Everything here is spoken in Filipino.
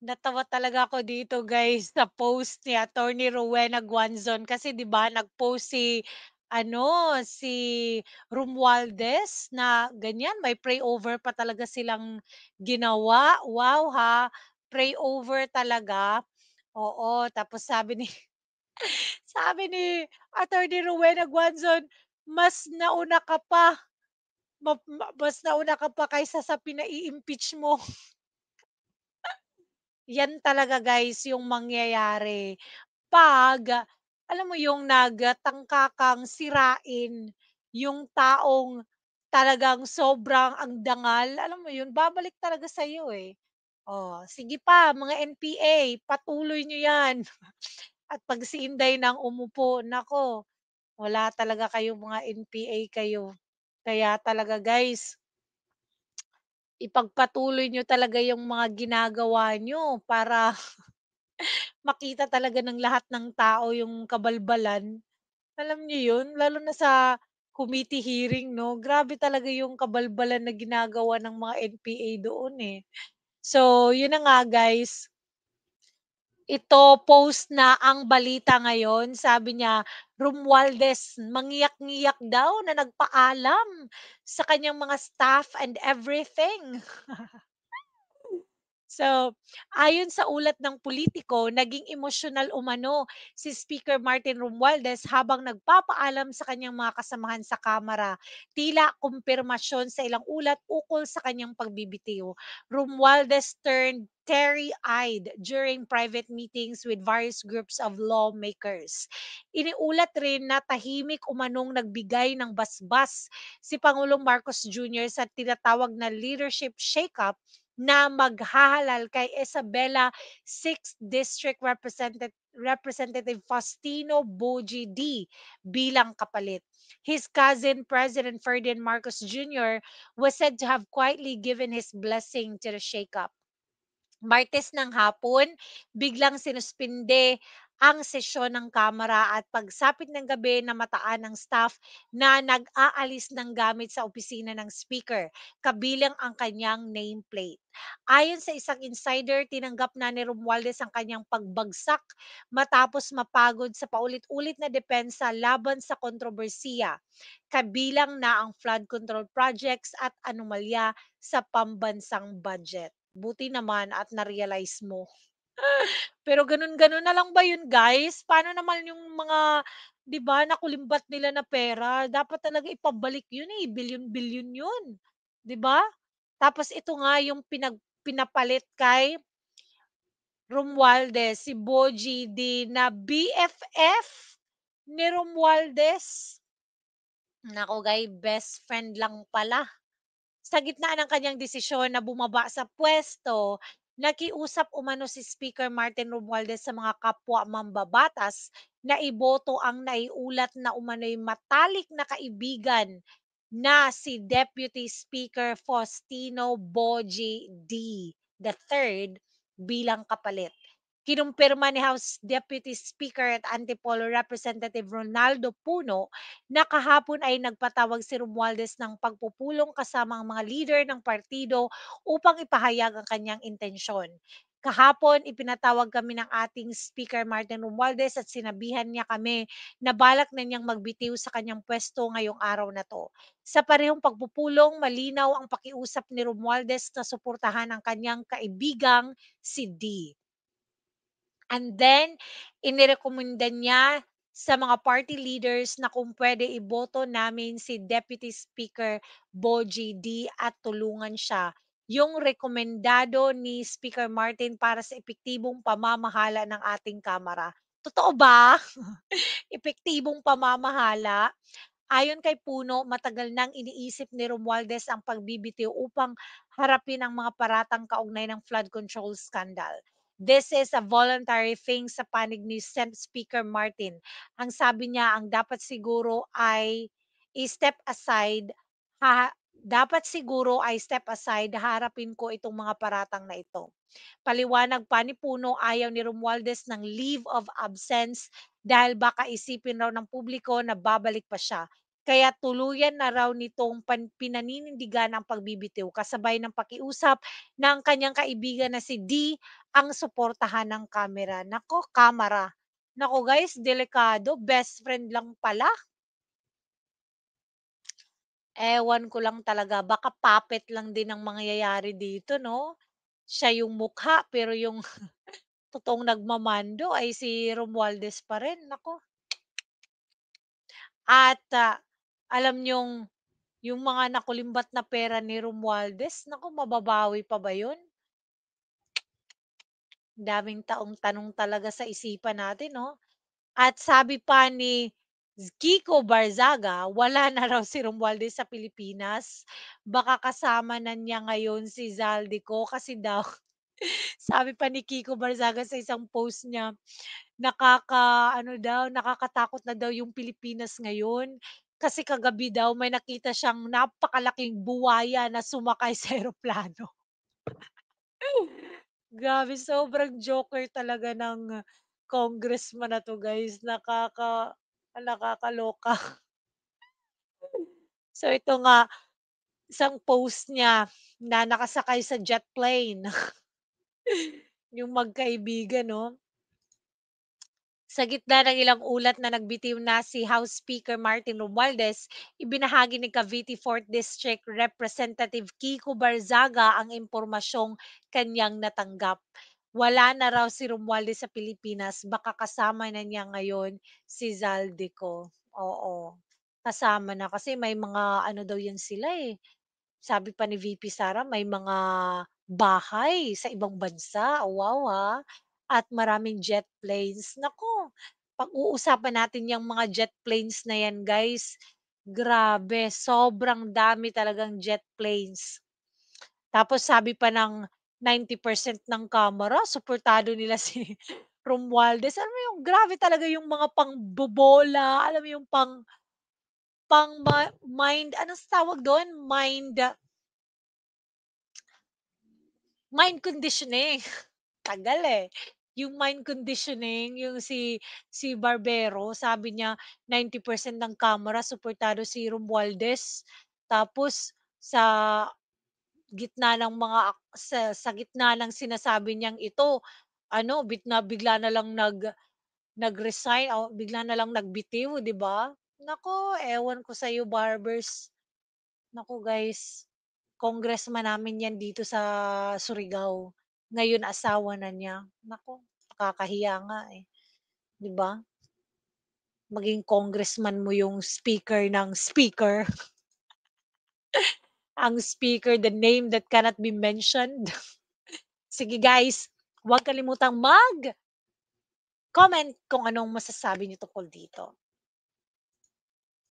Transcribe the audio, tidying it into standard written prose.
Natawa talaga ako dito guys sa post ni Attorney Rowena Guanzon kasi 'di ba nag-post si Romualdez na ganyan may pray over pa talaga silang ginawa. Wow ha, pray over talaga. Oo, tapos sabi ni Attorney Rowena Guanzon, "Mas nauna ka pa, mas nauna ka pa kaysa sa pinai-impeach mo." Yan talaga guys yung mangyayari 'pag, alam mo yung nagtangka kang sirain yung taong talagang sobrang ang dangal, alam mo yun, babalik talaga sa'yo, eh. Oh, sige pa mga NPA, patuloy niyo yan. At 'pag si Inday nang umupo, naku, wala talaga kayong mga NPA kayo. Kaya talaga guys, ipagpatuloy niyo talaga yung mga ginagawa niyo para makita talaga ng lahat ng tao yung kabalbalan. Alam niyo yun? Lalo na sa committee hearing 'no, grabe talaga yung kabalbalan na ginagawa ng mga NPA doon, eh. So, yun na nga guys, ito post na ang balita ngayon, sabi niya, Romualdez mangiyak-ngiyak daw na nagpaalam sa kanyang mga staff and everything. So, ayon sa ulat ng Politiko, naging emosyonal umano si Speaker Martin Romualdez habang nagpapaalam sa kanyang mga kasamahan sa Kamara. Tila kumpirmasyon sa ilang ulat ukol sa kanyang pagbibitiw. Romualdez turned teary-eyed during private meetings with various groups of lawmakers. Iniulat rin na tahimik umanong nagbigay ng basbas si Pangulong Marcos Jr. sa tinatawag na leadership shakeup na maghahalal kay Isabela 6th District Representative Faustino Boji D bilang kapalit. His cousin, President Ferdinand Marcos Jr., was said to have quietly given his blessing to the shakeup. Martes ng hapon, biglang sinuspinde ang sesyon ng Kamara at pagsapit ng gabi namataan ng staff na nag-aalis ng gamit sa opisina ng Speaker, kabilang ang kanyang nameplate. Ayon sa isang insider, tinanggap na ni Romualdez ang kanyang pagbagsak matapos mapagod sa paulit-ulit na depensa laban sa kontrobersiya, kabilang na ang flood control projects at anomalya sa pambansang budget. Buti naman at na-realize mo. Pero gano'n-gano'n na lang ba 'yun guys? Paano naman yung mga 'di ba nakulimbat nila na pera, dapat talaga ipabalik 'yun, eh, bilyon-bilyon 'yun, 'di ba? Tapos ito nga yung pinapalit kay Romualdez, si Boji D na BFF ni Romualdez. Naku best friend lang pala. Sa gitna ng kanyang desisyon na bumaba sa puwesto, nakiusap umano si Speaker Martin Romualdez sa mga kapwa mambabatas na iboto ang naiulat na umano'y matalik na kaibigan na si Deputy Speaker Faustino Boji III bilang kapalit. Kinumpirma ni House Deputy Speaker at Antipolo Representative Ronaldo Puno na kahapon ay nagpatawag si Romualdez ng pagpupulong kasama ang mga leader ng partido upang ipahayag ang kanyang intensyon. Kahapon, ipinatawag kami ng ating Speaker Martin Romualdez at sinabihan niya kami na balak na niyang magbitiw sa kanyang pwesto ngayong araw na to. Sa parehong pagpupulong, malinaw ang pakiusap ni Romualdez na suportahan ang kanyang kaibigang si D. And then inirekomenda niya sa mga party leaders na kung puwede iboto namin si Deputy Speaker Boji D at tulungan siya, yung rekomendado ni Speaker Martin para sa epektibong pamamahala ng ating kamara. Totoo ba? Epektibong pamamahala? Ayon kay Puno, matagal nang iniisip ni Romualdez ang pagbibitiw upang harapin ang mga paratang kaugnay ng flood control scandal. This is a voluntary thing sa panig ni Speaker Martin. Ang sabi niya, ang dapat siguro ay i-step aside, dapat siguro ay step aside, harapin ko itong mga paratang na ito. Paliwanag pa ni Puno, ayaw ni Romualdez ng leave of absence dahil baka isipin raw ng publiko na babalik pa siya. kaya tuluyan na raw nitong pinaninindigan ang pagbibitiw kasabay ng pakiusap ng kanyang kaibigan na si D ang suportahan ng kamera. Naku guys, delikado, best friend lang pala. Ewan ko lang talaga, baka puppet lang din ang mangyayari dito 'no? Siya yung mukha pero yung totoong nagmamando ay si Romualdez pa rin, naku. At, alam niyong yung mga nakulimbat na pera ni Romualdez, naku mababawi pa ba yun? Daming taong tanong talaga sa isipan natin 'no? At sabi pa ni Kiko Barzaga, wala na raw si Romualdez sa Pilipinas. Baka kasama na niya ngayon si Zaldico kasi daw sabi pa ni Kiko Barzaga sa isang post niya, nakaka-ano daw, nakakatakot na daw yung Pilipinas ngayon. Kasi kagabi daw may nakita siyang napakalaking buwaya na sumakay sa eroplano. Grabe, sobrang joker talaga ng congressman na 'to guys, nakakaloka. So ito nga, isang post niya na nakasakay sa jet plane, yung magkaibigan 'no. Sa gitna ng ilang ulat na nagbitiw na si House Speaker Martin Romualdez, ibinahagi ni Cavite 4th District Representative Kiko Barzaga ang impormasyong kanyang natanggap. Wala na raw si Romualdez sa Pilipinas, baka kasama na niya ngayon si Zaldico. Oo, kasama na kasi may mga ano daw yan sila eh. Sabi pa ni VP Sara may mga bahay sa ibang bansa, wow, at maraming jet planes. Naku, pag-uusapan natin yang mga jet planes na yan guys, grabe sobrang dami talagang jet planes. Tapos sabi pa ng 90% ng kamera suportado nila si Romualdez. Alam mo yung grabe talaga yung mga pangbobola, alam mo yung mind anong tawag dun? Mind conditioning. Tagal, eh. Yung mind conditioning, yung si Barbero sabi niya 90% ng kamera suportado si Romualdez. Tapos sa gitna ng mga sa gitna ng sinasabi niyang ito, ano bigla na lang nag-resign o bigla na lang nagbitiw, 'di ba? Naku, ewan ko sa'yo Barbers. Naku guys, congressman namin 'yan dito sa Surigao. Ngayon asawa na niya. Naku, nakakahiya nga, eh, 'di ba? Maging congressman mo yung speaker ng speaker, ang speaker, the name that cannot be mentioned. Sige guys, huwag kalimutang mag-comment kung anong masasabi niyo tungkol dito.